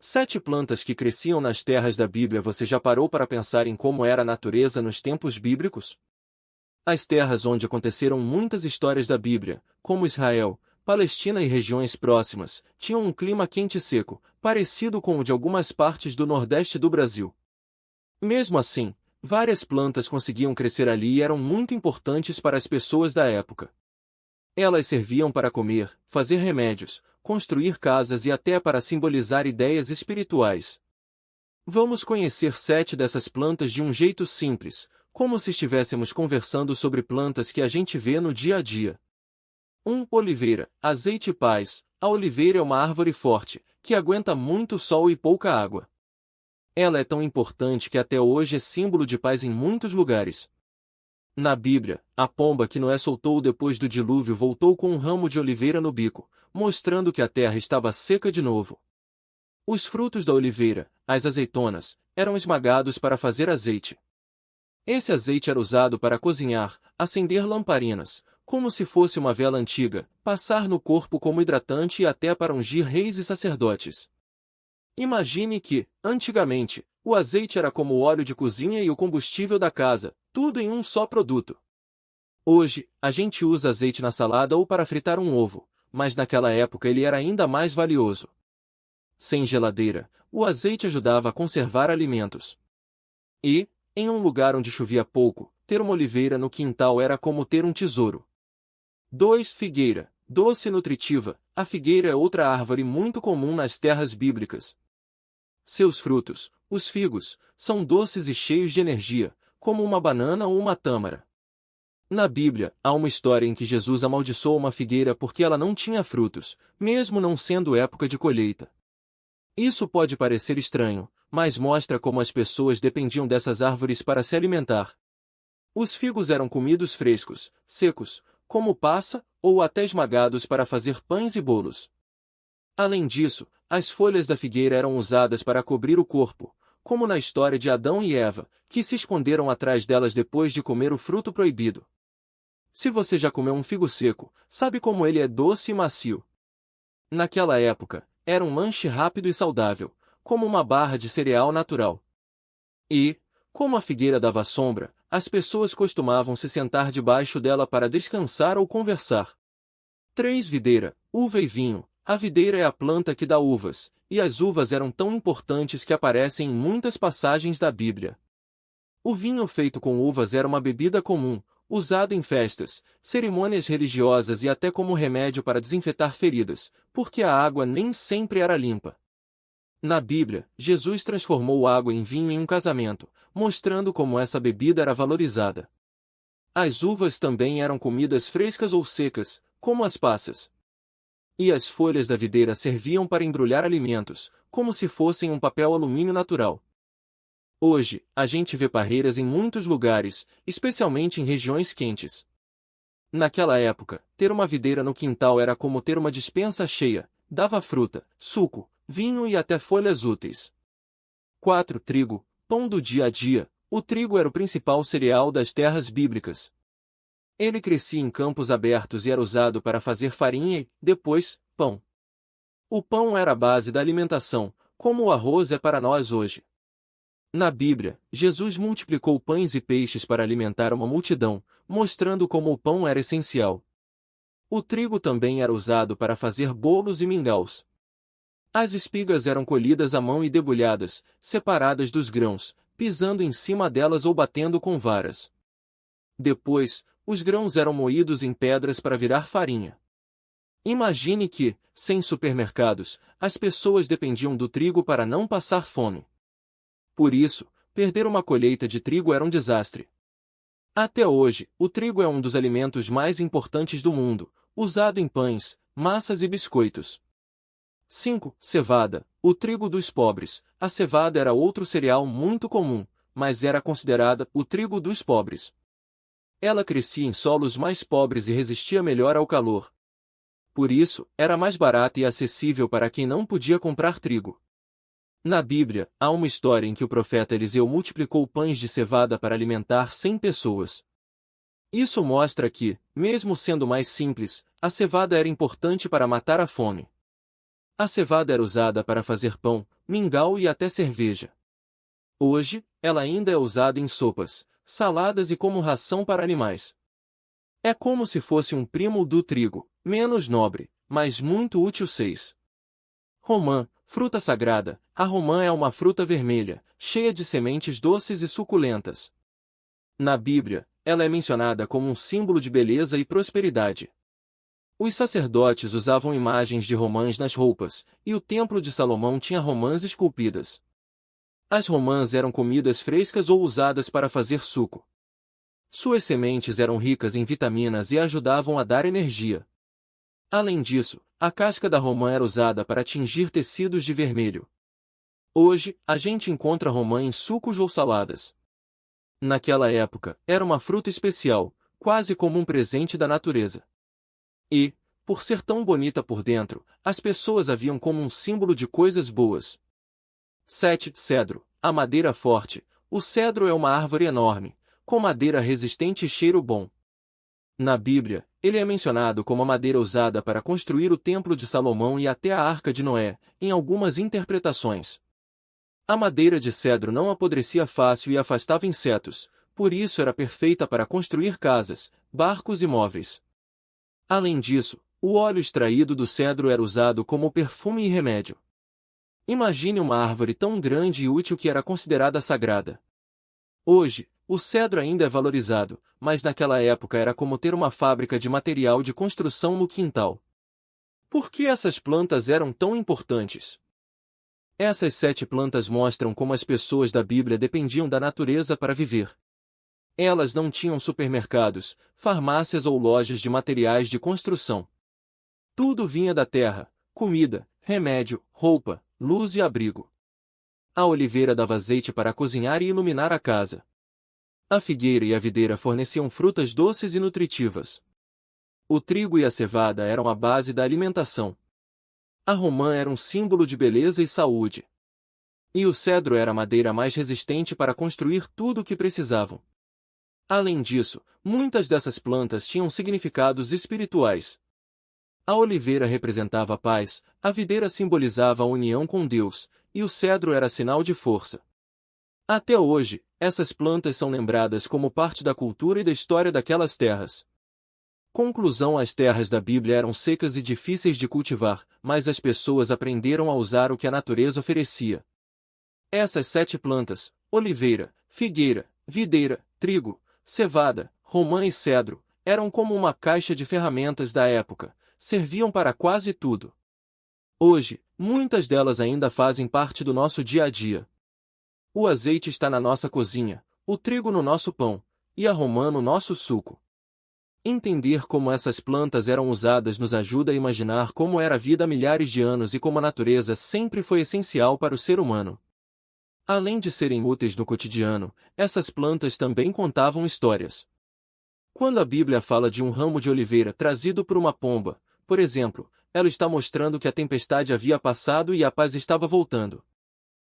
7 plantas que cresciam nas terras da Bíblia. Você já parou para pensar em como era a natureza nos tempos bíblicos? As terras onde aconteceram muitas histórias da Bíblia, como Israel, Palestina e regiões próximas, tinham um clima quente e seco, parecido com o de algumas partes do nordeste do Brasil. Mesmo assim, várias plantas conseguiam crescer ali e eram muito importantes para as pessoas da época. Elas serviam para comer, fazer remédios, construir casas e até para simbolizar ideias espirituais. Vamos conhecer 7 dessas plantas de um jeito simples, como se estivéssemos conversando sobre plantas que a gente vê no dia a dia. 1. Oliveira, azeite e paz. A oliveira é uma árvore forte, que aguenta muito sol e pouca água. Ela é tão importante que até hoje é símbolo de paz em muitos lugares. Na Bíblia, a pomba que Noé soltou depois do dilúvio voltou com um ramo de oliveira no bico, mostrando que a terra estava seca de novo. Os frutos da oliveira, as azeitonas, eram esmagados para fazer azeite. Esse azeite era usado para cozinhar, acender lamparinas, como se fosse uma vela antiga, passar no corpo como hidratante e até para ungir reis e sacerdotes. Imagine que, antigamente, o azeite era como o óleo de cozinha e o combustível da casa, tudo em um só produto. Hoje, a gente usa azeite na salada ou para fritar um ovo, mas naquela época ele era ainda mais valioso. Sem geladeira, o azeite ajudava a conservar alimentos. E, em um lugar onde chovia pouco, ter uma oliveira no quintal era como ter um tesouro. 2. Figueira, doce e nutritiva. A figueira é outra árvore muito comum nas terras bíblicas. Seus frutos, os figos, são doces e cheios de energia, como uma banana ou uma tâmara. Na Bíblia, há uma história em que Jesus amaldiçoou uma figueira porque ela não tinha frutos, mesmo não sendo época de colheita. Isso pode parecer estranho, mas mostra como as pessoas dependiam dessas árvores para se alimentar. Os figos eram comidos frescos, secos, como passa, ou até esmagados para fazer pães e bolos. Além disso, as folhas da figueira eram usadas para cobrir o corpo, como na história de Adão e Eva, que se esconderam atrás delas depois de comer o fruto proibido. Se você já comeu um figo seco, sabe como ele é doce e macio. Naquela época, era um lanche rápido e saudável, como uma barra de cereal natural. E, como a figueira dava sombra, as pessoas costumavam se sentar debaixo dela para descansar ou conversar. 3. Videira, uva e vinho. A videira é a planta que dá uvas, e as uvas eram tão importantes que aparecem em muitas passagens da Bíblia. O vinho feito com uvas era uma bebida comum, usado em festas, cerimônias religiosas e até como remédio para desinfetar feridas, porque a água nem sempre era limpa. Na Bíblia, Jesus transformou água em vinho em um casamento, mostrando como essa bebida era valorizada. As uvas também eram comidas frescas ou secas, como as passas. E as folhas da videira serviam para embrulhar alimentos, como se fossem um papel alumínio natural. Hoje, a gente vê parreiras em muitos lugares, especialmente em regiões quentes. Naquela época, ter uma videira no quintal era como ter uma despensa cheia, dava fruta, suco, vinho e até folhas úteis. 4. Trigo, pão do dia a dia. O trigo era o principal cereal das terras bíblicas. Ele crescia em campos abertos e era usado para fazer farinha e, depois, pão. O pão era a base da alimentação, como o arroz é para nós hoje. Na Bíblia, Jesus multiplicou pães e peixes para alimentar uma multidão, mostrando como o pão era essencial. O trigo também era usado para fazer bolos e mingaus. As espigas eram colhidas à mão e debulhadas, separadas dos grãos, pisando em cima delas ou batendo com varas. Depois, os grãos eram moídos em pedras para virar farinha. Imagine que, sem supermercados, as pessoas dependiam do trigo para não passar fome. Por isso, perder uma colheita de trigo era um desastre. Até hoje, o trigo é um dos alimentos mais importantes do mundo, usado em pães, massas e biscoitos. 5. Cevada, o trigo dos pobres. A cevada era outro cereal muito comum, mas era considerada o trigo dos pobres. Ela crescia em solos mais pobres e resistia melhor ao calor. Por isso, era mais barata e acessível para quem não podia comprar trigo. Na Bíblia, há uma história em que o profeta Eliseu multiplicou pães de cevada para alimentar 100 pessoas. Isso mostra que, mesmo sendo mais simples, a cevada era importante para matar a fome. A cevada era usada para fazer pão, mingau e até cerveja. Hoje, ela ainda é usada em sopas, saladas e como ração para animais. É como se fosse um primo do trigo, menos nobre, mas muito útil. 6. Romã, fruta sagrada. A romã é uma fruta vermelha, cheia de sementes doces e suculentas. Na Bíblia, ela é mencionada como um símbolo de beleza e prosperidade. Os sacerdotes usavam imagens de romãs nas roupas, e o Templo de Salomão tinha romãs esculpidas. As romãs eram comidas frescas ou usadas para fazer suco. Suas sementes eram ricas em vitaminas e ajudavam a dar energia. Além disso, a casca da romã era usada para tingir tecidos de vermelho. Hoje, a gente encontra romã em sucos ou saladas. Naquela época, era uma fruta especial, quase como um presente da natureza. E, por ser tão bonita por dentro, as pessoas a viam como um símbolo de coisas boas. 7. Cedro, a madeira forte. O cedro é uma árvore enorme, com madeira resistente e cheiro bom. Na Bíblia, ele é mencionado como a madeira usada para construir o Templo de Salomão e até a Arca de Noé, em algumas interpretações. A madeira de cedro não apodrecia fácil e afastava insetos, por isso era perfeita para construir casas, barcos e móveis. Além disso, o óleo extraído do cedro era usado como perfume e remédio. Imagine uma árvore tão grande e útil que era considerada sagrada. Hoje, o cedro ainda é valorizado, mas naquela época era como ter uma fábrica de material de construção no quintal. Por que essas plantas eram tão importantes? Essas 7 plantas mostram como as pessoas da Bíblia dependiam da natureza para viver. Elas não tinham supermercados, farmácias ou lojas de materiais de construção. Tudo vinha da terra: comida, remédio, roupa, luz e abrigo. A oliveira dava azeite para cozinhar e iluminar a casa. A figueira e a videira forneciam frutas doces e nutritivas. O trigo e a cevada eram a base da alimentação. A romã era um símbolo de beleza e saúde. E o cedro era a madeira mais resistente para construir tudo o que precisavam. Além disso, muitas dessas plantas tinham significados espirituais. A oliveira representava a paz, a videira simbolizava a união com Deus, e o cedro era sinal de força. Até hoje, essas plantas são lembradas como parte da cultura e da história daquelas terras. Conclusão: as terras da Bíblia eram secas e difíceis de cultivar, mas as pessoas aprenderam a usar o que a natureza oferecia. Essas 7 plantas, oliveira, figueira, videira, trigo, cevada, romã e cedro, eram como uma caixa de ferramentas da época, serviam para quase tudo. Hoje, muitas delas ainda fazem parte do nosso dia a dia. O azeite está na nossa cozinha, o trigo no nosso pão, e a romã no nosso suco. Entender como essas plantas eram usadas nos ajuda a imaginar como era a vida há milhares de anos e como a natureza sempre foi essencial para o ser humano. Além de serem úteis no cotidiano, essas plantas também contavam histórias. Quando a Bíblia fala de um ramo de oliveira trazido por uma pomba, por exemplo, ela está mostrando que a tempestade havia passado e a paz estava voltando.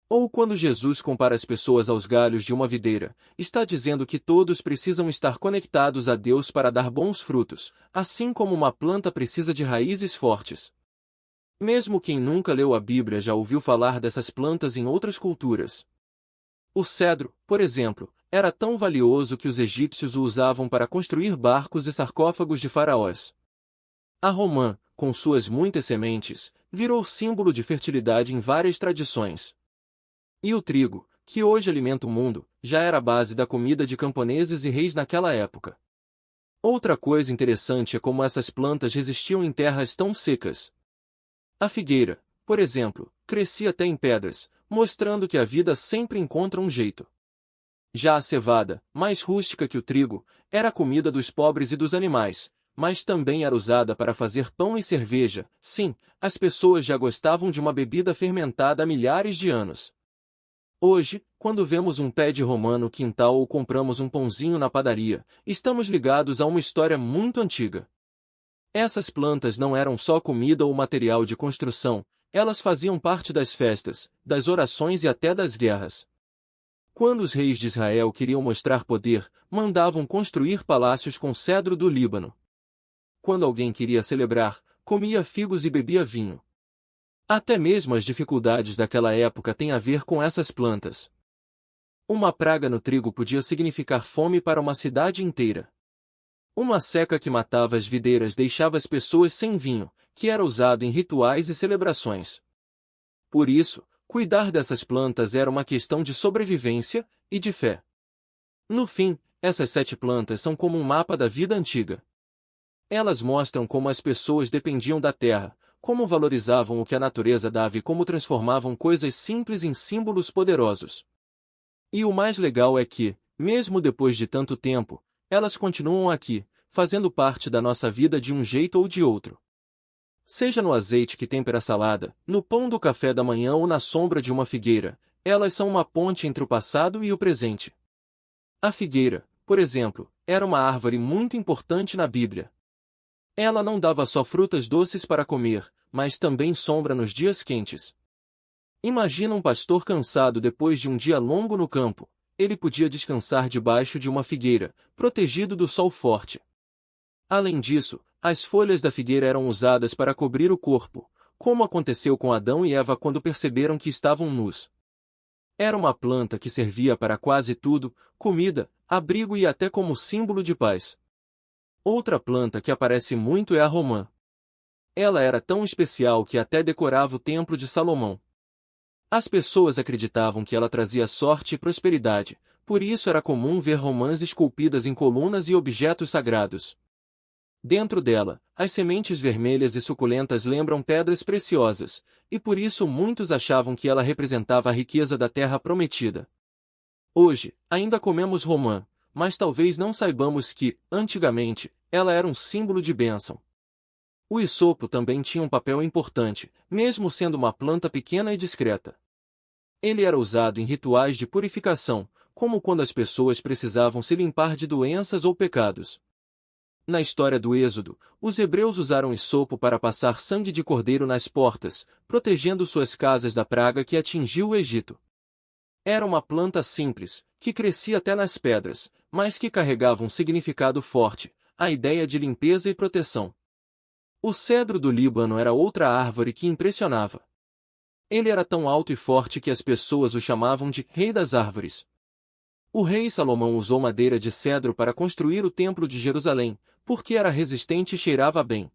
Ou quando Jesus compara as pessoas aos galhos de uma videira, está dizendo que todos precisam estar conectados a Deus para dar bons frutos, assim como uma planta precisa de raízes fortes. Mesmo quem nunca leu a Bíblia já ouviu falar dessas plantas em outras culturas. O cedro, por exemplo, era tão valioso que os egípcios o usavam para construir barcos e sarcófagos de faraós. A romã, com suas muitas sementes, virou símbolo de fertilidade em várias tradições. E o trigo, que hoje alimenta o mundo, já era a base da comida de camponeses e reis naquela época. Outra coisa interessante é como essas plantas resistiam em terras tão secas. A figueira, por exemplo, crescia até em pedras, mostrando que a vida sempre encontra um jeito. Já a cevada, mais rústica que o trigo, era a comida dos pobres e dos animais, mas também era usada para fazer pão e cerveja. Sim, as pessoas já gostavam de uma bebida fermentada há milhares de anos. Hoje, quando vemos um pé de romã no quintal ou compramos um pãozinho na padaria, estamos ligados a uma história muito antiga. Essas plantas não eram só comida ou material de construção, elas faziam parte das festas, das orações e até das guerras. Quando os reis de Israel queriam mostrar poder, mandavam construir palácios com cedro do Líbano. Quando alguém queria celebrar, comia figos e bebia vinho. Até mesmo as dificuldades daquela época têm a ver com essas plantas. Uma praga no trigo podia significar fome para uma cidade inteira. Uma seca que matava as videiras deixava as pessoas sem vinho, que era usado em rituais e celebrações. Por isso, cuidar dessas plantas era uma questão de sobrevivência e de fé. No fim, essas 7 plantas são como um mapa da vida antiga. Elas mostram como as pessoas dependiam da terra, como valorizavam o que a natureza dava e como transformavam coisas simples em símbolos poderosos. E o mais legal é que, mesmo depois de tanto tempo, elas continuam aqui, fazendo parte da nossa vida de um jeito ou de outro. Seja no azeite que tempera a salada, no pão do café da manhã ou na sombra de uma figueira, elas são uma ponte entre o passado e o presente. A figueira, por exemplo, era uma árvore muito importante na Bíblia. Ela não dava só frutas doces para comer, mas também sombra nos dias quentes. Imagina um pastor cansado depois de um dia longo no campo. Ele podia descansar debaixo de uma figueira, protegido do sol forte. Além disso, as folhas da figueira eram usadas para cobrir o corpo, como aconteceu com Adão e Eva quando perceberam que estavam nus. Era uma planta que servia para quase tudo: comida, abrigo e até como símbolo de paz. Outra planta que aparece muito é a romã. Ela era tão especial que até decorava o Templo de Salomão. As pessoas acreditavam que ela trazia sorte e prosperidade, por isso era comum ver romãs esculpidas em colunas e objetos sagrados. Dentro dela, as sementes vermelhas e suculentas lembram pedras preciosas, e por isso muitos achavam que ela representava a riqueza da terra prometida. Hoje, ainda comemos romã, mas talvez não saibamos que, antigamente, ela era um símbolo de bênção. O hisopo também tinha um papel importante, mesmo sendo uma planta pequena e discreta. Ele era usado em rituais de purificação, como quando as pessoas precisavam se limpar de doenças ou pecados. Na história do Êxodo, os hebreus usaram hisopo para passar sangue de cordeiro nas portas, protegendo suas casas da praga que atingiu o Egito. Era uma planta simples, que crescia até nas pedras, mas que carregava um significado forte: a ideia de limpeza e proteção. O cedro do Líbano era outra árvore que impressionava. Ele era tão alto e forte que as pessoas o chamavam de Rei das Árvores. O rei Salomão usou madeira de cedro para construir o Templo de Jerusalém, porque era resistente e cheirava bem.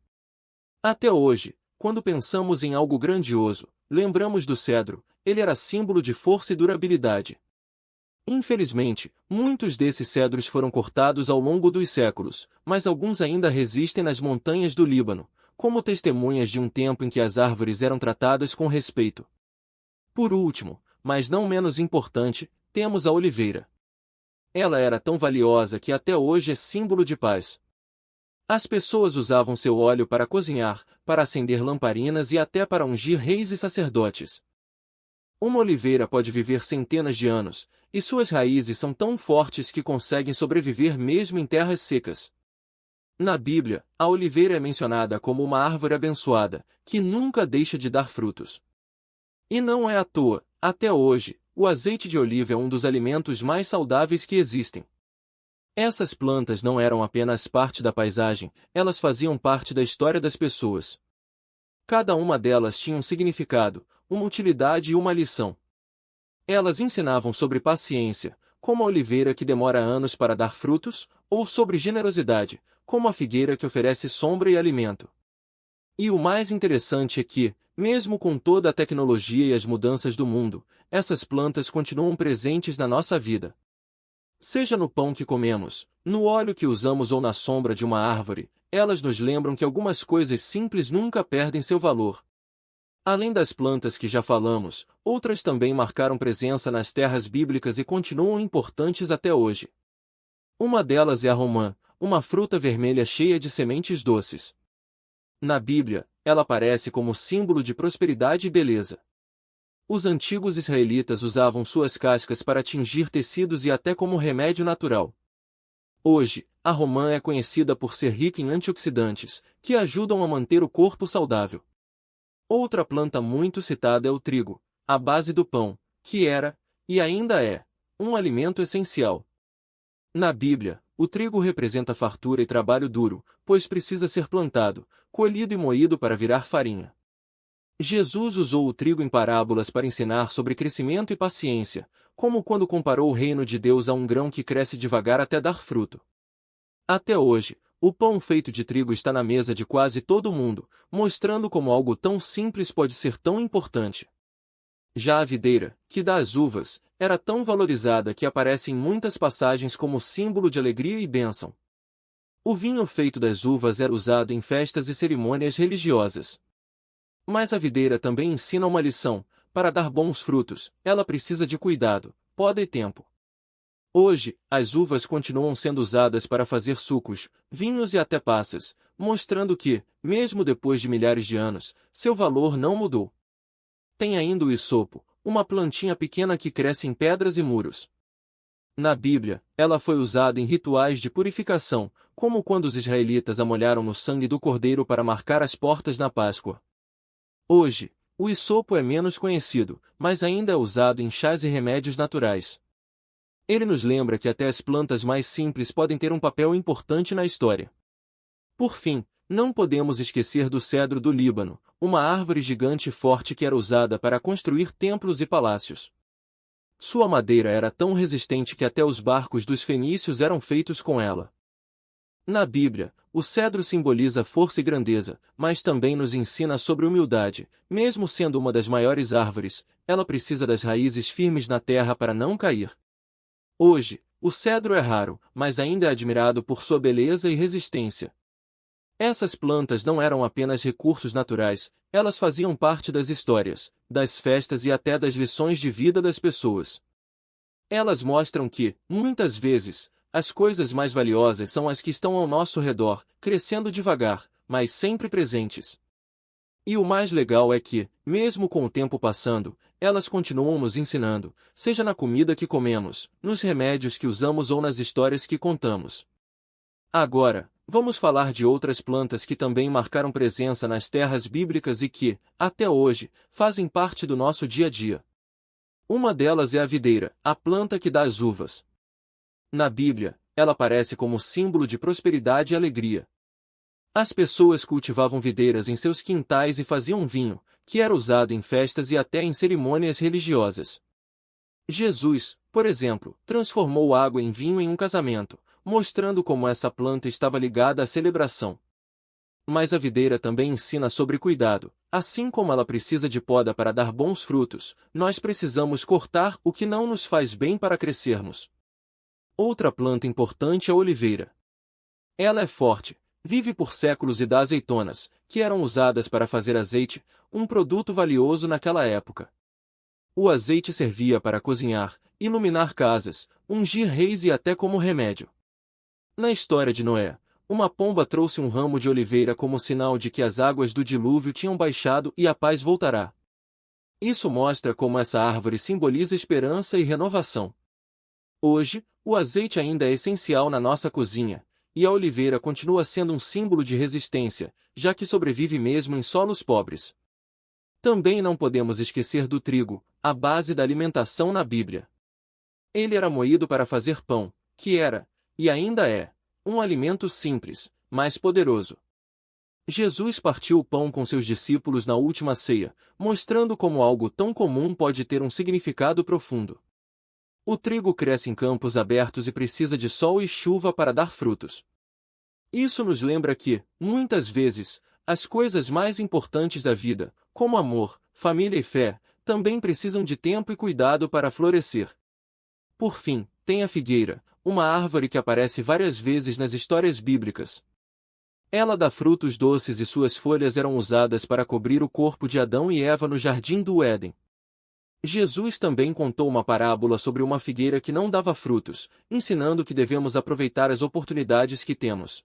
Até hoje, quando pensamos em algo grandioso, lembramos do cedro. Ele era símbolo de força e durabilidade. Infelizmente, muitos desses cedros foram cortados ao longo dos séculos, mas alguns ainda resistem nas montanhas do Líbano, como testemunhas de um tempo em que as árvores eram tratadas com respeito. Por último, mas não menos importante, temos a oliveira. Ela era tão valiosa que até hoje é símbolo de paz. As pessoas usavam seu óleo para cozinhar, para acender lamparinas e até para ungir reis e sacerdotes. Uma oliveira pode viver centenas de anos, e suas raízes são tão fortes que conseguem sobreviver mesmo em terras secas. Na Bíblia, a oliveira é mencionada como uma árvore abençoada, que nunca deixa de dar frutos. E não é à toa, até hoje, o azeite de oliva é um dos alimentos mais saudáveis que existem. Essas plantas não eram apenas parte da paisagem, elas faziam parte da história das pessoas. Cada uma delas tinha um significado, uma utilidade e uma lição. Elas ensinavam sobre paciência, como a oliveira que demora anos para dar frutos, ou sobre generosidade, como a figueira que oferece sombra e alimento. E o mais interessante é que, mesmo com toda a tecnologia e as mudanças do mundo, essas plantas continuam presentes na nossa vida. Seja no pão que comemos, no óleo que usamos ou na sombra de uma árvore, elas nos lembram que algumas coisas simples nunca perdem seu valor. Além das plantas que já falamos, outras também marcaram presença nas terras bíblicas e continuam importantes até hoje. Uma delas é a romã, uma fruta vermelha cheia de sementes doces. Na Bíblia, ela aparece como símbolo de prosperidade e beleza. Os antigos israelitas usavam suas cascas para tingir tecidos e até como remédio natural. Hoje, a romã é conhecida por ser rica em antioxidantes, que ajudam a manter o corpo saudável. Outra planta muito citada é o trigo, a base do pão, que era, e ainda é, um alimento essencial. Na Bíblia, o trigo representa fartura e trabalho duro, pois precisa ser plantado, colhido e moído para virar farinha. Jesus usou o trigo em parábolas para ensinar sobre crescimento e paciência, como quando comparou o reino de Deus a um grão que cresce devagar até dar fruto. Até hoje, o pão feito de trigo está na mesa de quase todo mundo, mostrando como algo tão simples pode ser tão importante. Já a videira, que dá as uvas, era tão valorizada que aparece em muitas passagens como símbolo de alegria e bênção. O vinho feito das uvas era usado em festas e cerimônias religiosas. Mas a videira também ensina uma lição: para dar bons frutos, ela precisa de cuidado, poda e tempo. Hoje, as uvas continuam sendo usadas para fazer sucos, vinhos e até passas, mostrando que, mesmo depois de milhares de anos, seu valor não mudou. Tem ainda o hisopo, uma plantinha pequena que cresce em pedras e muros. Na Bíblia, ela foi usada em rituais de purificação, como quando os israelitas a molharam no sangue do cordeiro para marcar as portas na Páscoa. Hoje, o hisopo é menos conhecido, mas ainda é usado em chás e remédios naturais. Ele nos lembra que até as plantas mais simples podem ter um papel importante na história. Por fim, não podemos esquecer do cedro do Líbano, uma árvore gigante e forte que era usada para construir templos e palácios. Sua madeira era tão resistente que até os barcos dos fenícios eram feitos com ela. Na Bíblia, o cedro simboliza força e grandeza, mas também nos ensina sobre humildade. Mesmo sendo uma das maiores árvores, ela precisa das raízes firmes na terra para não cair. Hoje, o cedro é raro, mas ainda é admirado por sua beleza e resistência. Essas plantas não eram apenas recursos naturais, elas faziam parte das histórias, das festas e até das lições de vida das pessoas. Elas mostram que, muitas vezes, as coisas mais valiosas são as que estão ao nosso redor, crescendo devagar, mas sempre presentes. E o mais legal é que, mesmo com o tempo passando, elas continuam nos ensinando, seja na comida que comemos, nos remédios que usamos ou nas histórias que contamos. Agora, vamos falar de outras plantas que também marcaram presença nas terras bíblicas e que, até hoje, fazem parte do nosso dia a dia. Uma delas é a videira, a planta que dá as uvas. Na Bíblia, ela aparece como símbolo de prosperidade e alegria. As pessoas cultivavam videiras em seus quintais e faziam vinho, que era usado em festas e até em cerimônias religiosas. Jesus, por exemplo, transformou água em vinho em um casamento, mostrando como essa planta estava ligada à celebração. Mas a videira também ensina sobre cuidado. Assim como ela precisa de poda para dar bons frutos, nós precisamos cortar o que não nos faz bem para crescermos. Outra planta importante é a oliveira. Ela é forte, vive por séculos e dá azeitonas, que eram usadas para fazer azeite, um produto valioso naquela época. O azeite servia para cozinhar, iluminar casas, ungir reis e até como remédio. Na história de Noé, uma pomba trouxe um ramo de oliveira como sinal de que as águas do dilúvio tinham baixado e a paz voltará. Isso mostra como essa árvore simboliza esperança e renovação. Hoje, o azeite ainda é essencial na nossa cozinha, e a oliveira continua sendo um símbolo de resistência, já que sobrevive mesmo em solos pobres. Também não podemos esquecer do trigo, a base da alimentação na Bíblia. Ele era moído para fazer pão, que era, e ainda é, um alimento simples, mas poderoso. Jesus partiu o pão com seus discípulos na última ceia, mostrando como algo tão comum pode ter um significado profundo. O trigo cresce em campos abertos e precisa de sol e chuva para dar frutos. Isso nos lembra que, muitas vezes, as coisas mais importantes da vida, como amor, família e fé, também precisam de tempo e cuidado para florescer. Por fim, tem a figueira, uma árvore que aparece várias vezes nas histórias bíblicas. Ela dá frutos doces e suas folhas eram usadas para cobrir o corpo de Adão e Eva no jardim do Éden. Jesus também contou uma parábola sobre uma figueira que não dava frutos, ensinando que devemos aproveitar as oportunidades que temos.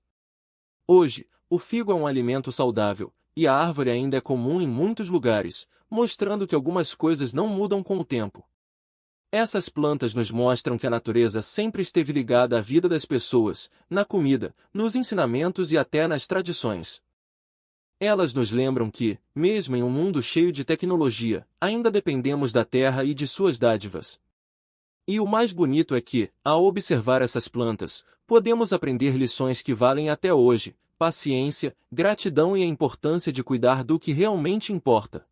Hoje, o figo é um alimento saudável, e a árvore ainda é comum em muitos lugares, mostrando que algumas coisas não mudam com o tempo. Essas plantas nos mostram que a natureza sempre esteve ligada à vida das pessoas, na comida, nos ensinamentos e até nas tradições. Elas nos lembram que, mesmo em um mundo cheio de tecnologia, ainda dependemos da terra e de suas dádivas. E o mais bonito é que, ao observar essas plantas, podemos aprender lições que valem até hoje: paciência, gratidão e a importância de cuidar do que realmente importa.